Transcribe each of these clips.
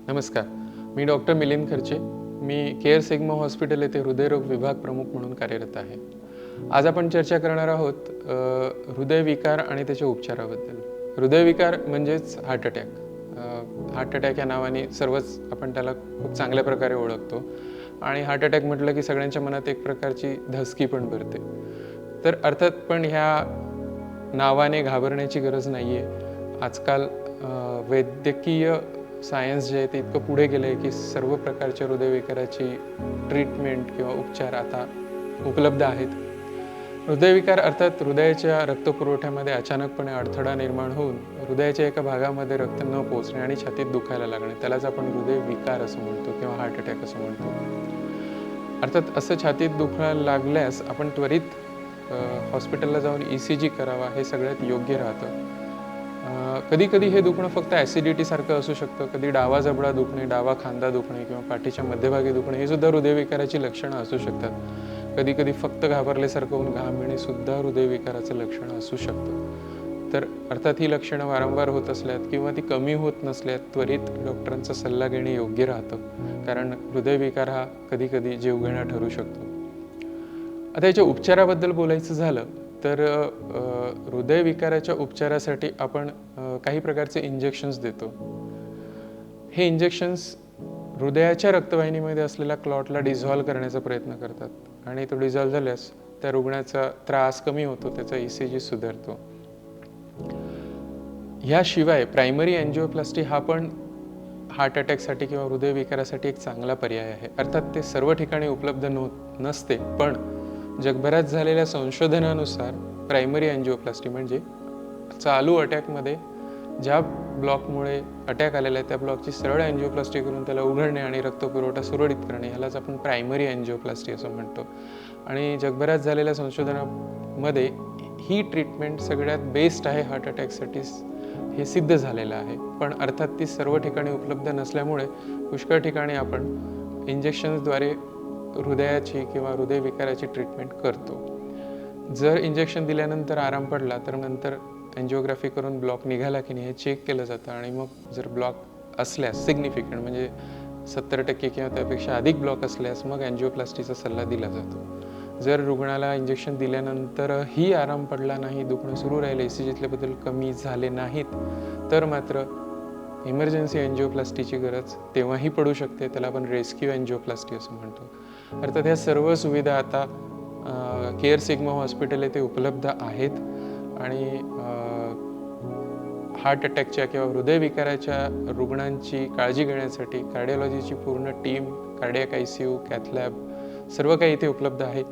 नमस्कार, मी डॉक्टर मिलिंद खर्चे. मी care sigma hospital येथे हृदयरोग विभाग प्रमुख म्हणून कार्यरत आहे. आज आपण चर्चा करणार आहोत हृदयविकार आणि त्याच्या उपचाराबद्दल. हृदयविकार म्हणजेच हार्ट अटॅक. हार्ट अटॅक या नावाने सर्वच आपण त्याला खूप चांगल्या प्रकारे ओळखतो आणि हार्ट अटॅक म्हटलं की सगळ्यांच्या मनात एक प्रकारची धसकी पण भरते. तर अर्थात पण ह्या नावाने घाबरण्याची गरज नाही आहे. आजकाल वैद्यकीय सायन्स जे आहे ते इतकं पुढे गेलं आहे की सर्व प्रकारच्या हृदयविकाराची ट्रीटमेंट किंवा उपचार आता उपलब्ध आहेत. हृदयविकार अर्थात हृदयाच्या रक्तपुरवठ्यामध्ये अचानकपणे अडथळा निर्माण होऊन हृदयाच्या एका भागामध्ये रक्त न पोचणे आणि छातीत दुखायला लागणे, त्यालाच आपण हृदयविकार असं म्हणतो किंवा हार्ट अटॅक असं म्हणतो. अर्थात असं छातीत दुखायला लागल्यास आपण त्वरित हॉस्पिटलला जाऊन ECG करावा, हे सगळ्यात योग्य राहतं. कधी कधी हे दुखणं फक्त ॲसिडिटी सारखं असू शकतं. कधी डावा जबडा दुखणे, डावा खांदा दुखणे किंवा पाठीच्या मध्यभागी दुखणे हे सुद्धा हृदयविकाराची लक्षणं असू शकतात. कधी कधी फक्त घाबरल्यासारखं होऊन घाम येणे सुद्धा हृदयविकाराचं लक्षण असू शकतं. तर अर्थात ही लक्षणं वारंवार होत असल्यात किंवा ती कमी होत नसल्यात त्वरित डॉक्टरांचा सल्ला घेणे योग्य राहतं, कारण हृदयविकार हा कधी कधी जीवघेणा ठरू शकतो. आता याच्या उपचाराबद्दल बोलायचं झालं तर हृदयविकाराच्या उपचारासाठी आपण काही प्रकारचे इंजेक्शन्स देतो. हे इंजेक्शन्स हृदयाच्या रक्तवाहिनीमध्ये असलेल्या क्लॉटला डिझॉल्व्ह करण्याचा प्रयत्न करतात आणि तो डिझॉल्व्ह झाल्यास त्या रुग्णाचा त्रास कमी होतो, त्याचा ECG सुधारतो. ह्याशिवाय प्रायमरी अँजिओप्लास्टी हा पण हार्ट अटॅकसाठी किंवा हृदयविकारासाठी एक चांगला पर्याय आहे. अर्थात ते सर्व ठिकाणी उपलब्ध नसते, पण जगभरात झालेल्या संशोधनानुसार प्रायमरी अँजिओप्लास्टी म्हणजे चालू अटॅकमध्ये ज्या ब्लॉकमुळे अटॅक आलेला आहे त्या ब्लॉकची सरळ अँजिओप्लास्टी करून त्याला उघडणे आणि रक्तपुरवठा सुरळीत करणे, ह्यालाच आपण प्रायमरी अँजिओप्लास्टी असं म्हणतो. आणि जगभरात झालेल्या संशोधनामध्ये ही ट्रीटमेंट सगळ्यात बेस्ट आहे हार्ट अटॅकसाठी, हे सिद्ध झालेलं आहे. पण अर्थात ती सर्व ठिकाणी उपलब्ध नसल्यामुळे पुष्कळ ठिकाणी आपण इंजेक्शन्सद्वारे हृदयाची किंवा हृदयविकाराची ट्रीटमेंट करतो. जर इंजेक्शन दिल्यानंतर आराम पडला तर नंतर अँजिओग्राफी करून ब्लॉक निघाला की नाही हे चेक केलं जातं आणि मग जर ब्लॉक असल्यास सिग्निफिकंट म्हणजे 70% किंवा त्यापेक्षा अधिक ब्लॉक असल्यास मग अँजिओप्लास्टीचा सल्ला दिला जातो. जर रुग्णाला इंजेक्शन दिल्यानंतरही आराम पडला नाही, दुखणं सुरू राहिलं, ECGतले बदल कमी झाले नाहीत, तर मात्र इमर्जन्सी अँजिओप्लास्टीची गरज तेव्हाही पडू शकते. त्याला आपण रेस्क्यू अँजिओप्लास्टी असं म्हणतो. अर्थात ह्या सर्व सुविधा आता केअर सिग्मा हॉस्पिटल येथे उपलब्ध आहेत आणि हार्ट अटॅकच्या किंवा हृदयविकाराच्या रुग्णांची काळजी घेण्यासाठी कार्डिओलॉजीची पूर्ण टीम, कार्डियाक ICU, कॅथलॅब सर्व काही इथे उपलब्ध आहे.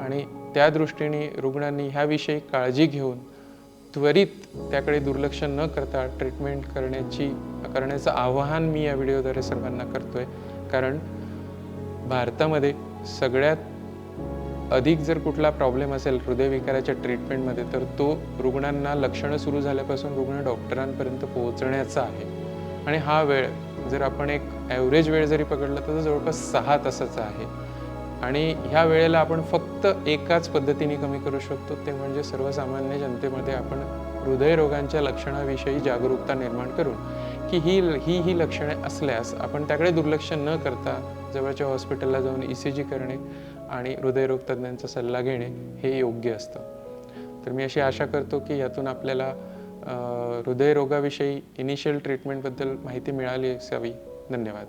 आणि त्या दृष्टीने रुग्णांनी ह्याविषयी काळजी घेऊन त्वरित त्याकडे दुर्लक्ष न करता ट्रीटमेंट करण्याचं आवाहन मी या व्हिडिओद्वारे सर्वांना करतोय. कारण भारतामध्ये सगळ्यात अधिक जर कुठला प्रॉब्लेम असेल हृदयविकाराच्या ट्रीटमेंटमध्ये तर तो रुग्णांना लक्षणं सुरू झाल्यापासून रुग्ण डॉक्टरांपर्यंत पोहोचण्याचा आहे. आणि हा वेळ जर आपण एक ॲव्हरेज वेळ जरी पकडला तर जवळपास 6 तासाचा आहे. आणि ह्या वेळेला आपण फक्त एकाच पद्धतीने कमी करू शकतो, ते म्हणजे सर्वसामान्य जनतेमध्ये आपण हृदयरोगांच्या लक्षणाविषयी जागरूकता निर्माण करून की ही लक्षणे असल्यास आपण त्याकडे दुर्लक्ष न करता जवळच्या हॉस्पिटलला जाऊन ECG करणे आणि हृदयरोग तज्ज्ञांचा सल्ला घेणे हे योग्य असतं. तर मी अशी आशा करतो की यातून आपल्याला हृदयरोगाविषयी इनिशियल ट्रीटमेंटबद्दल माहिती मिळाली असावी. धन्यवाद.